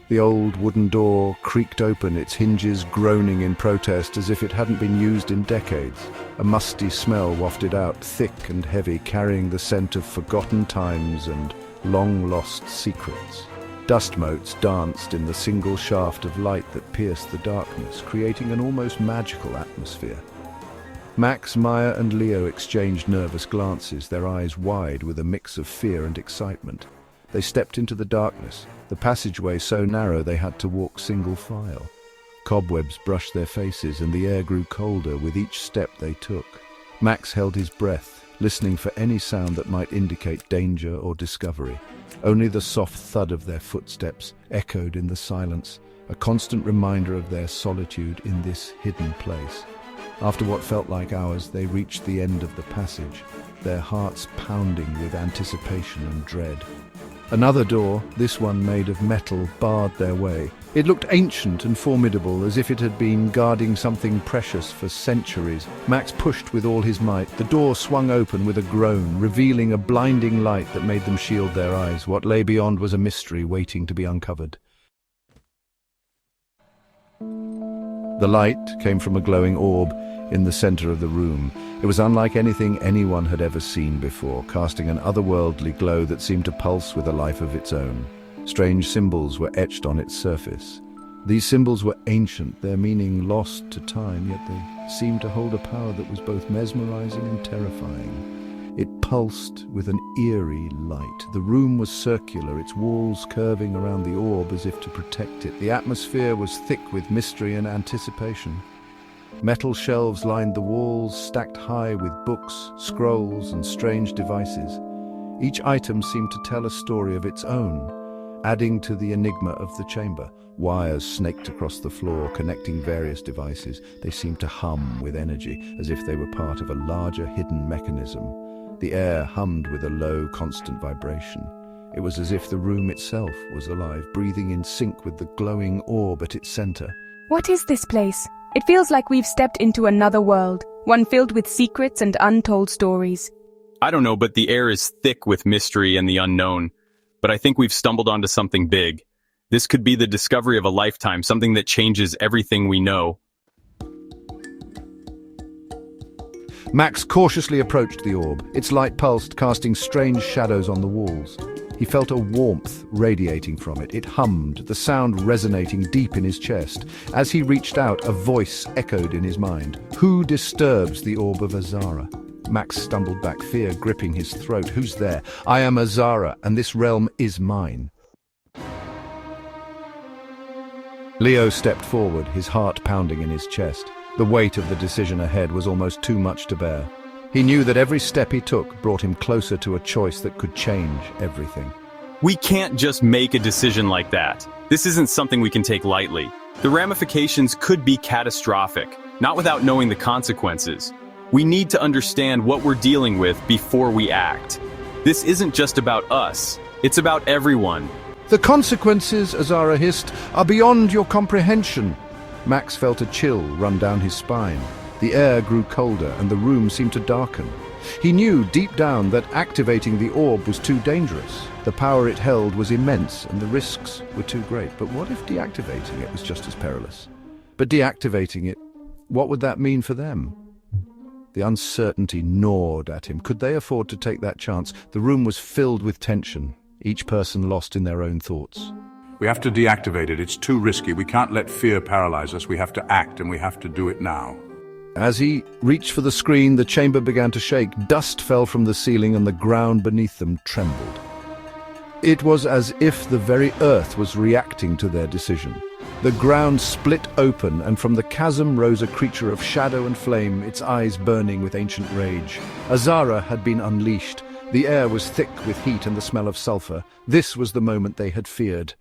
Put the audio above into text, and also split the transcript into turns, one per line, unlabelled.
The old wooden door creaked open, its hinges groaning in protest as if it hadn't been used in decades. A musty smell wafted out, thick and heavy, carrying the scent of forgotten times and long-lost secrets. Dust motes danced in the single shaft of light that pierced the darkness, creating an almost magical atmosphere. Max, Maya and Leo exchanged nervous glances, their eyes wide with a mix of fear and excitement. They stepped into the darkness, the passageway so narrow they had to walk single file. Cobwebs brushed their faces and the air grew colder with each step they took. Max held his breath, listening for any sound that might indicate danger or discovery. Only the soft thud of their footsteps echoed in the silence, a constant reminder of their solitude in this hidden place. After what felt like hours, they reached the end of the passage, their hearts pounding with anticipation and dread. Another door, this one made of metal, barred their way. It looked ancient and formidable, as if it had been guarding something precious for centuries. Max pushed with all his might. The door swung open with a groan, revealing a blinding light that made them shield their eyes. What lay beyond was a mystery waiting to be uncovered. The light came from a glowing orb in the center of the room. It was unlike anything anyone had ever seen before, casting an otherworldly glow that seemed to pulse with a life of its own. Strange symbols were etched on its surface. These symbols were ancient, their meaning lost to time, yet they seemed to hold a power that was both mesmerizing and terrifying. It pulsed with an eerie light. The room was circular, its walls curving around the orb as if to protect it. The atmosphere was thick with mystery and anticipation. Metal shelves lined the walls, stacked high with books, scrolls, and strange devices. Each item seemed to tell a story of its own, adding to the enigma of the chamber. Wires snaked across the floor, connecting various devices. They seemed to hum with energy, as if they were part of a larger hidden mechanism. The air hummed with a low, constant vibration. It was as if the room itself was alive, breathing in sync with the glowing orb at its center.
What is this place? It feels like we've stepped into another world, one filled with secrets and untold stories.
I don't know, but the air is thick with mystery and the unknown. But I think we've stumbled onto something big. This could be the discovery of a lifetime, something that changes everything we know.
Max cautiously approached the orb. Its light pulsed, casting strange shadows on the walls. He felt a warmth radiating from it. It hummed, the sound resonating deep in his chest. As he reached out, a voice echoed in his mind. Who disturbs the orb of Azara? Max stumbled back, fear gripping his throat. Who's there? I am Azara, and this realm is mine. Leo stepped forward, his heart pounding in his chest. The weight of the decision ahead was almost too much to bear. He knew that every step he took brought him closer to a choice that could change everything.
We can't just make a decision like that. This isn't something we can take lightly. The ramifications could be catastrophic, not without knowing the consequences. We need to understand what we're dealing with before we act. This isn't just about us, it's about everyone.
The consequences, Azara hissed, are beyond your comprehension. Max felt a chill run down his spine. The air grew colder and the room seemed to darken. He knew deep down that activating the orb was too dangerous. The power it held was immense and the risks were too great. But what if deactivating it was just as perilous? But deactivating it, what would that mean for them? The uncertainty gnawed at him. Could they afford to take that chance? The room was filled with tension, each person lost in their own thoughts.
We have to deactivate it. It's too risky. We can't let fear paralyze us. We have to act, and we have to do it now.
As he reached for the screen, the chamber began to shake. Dust fell from the ceiling and the ground beneath them trembled. It was as if the very earth was reacting to their decision. The ground split open, and from the chasm rose a creature of shadow and flame, its eyes burning with ancient rage. Azara had been unleashed. The air was thick with heat and the smell of sulfur. This was the moment they had feared.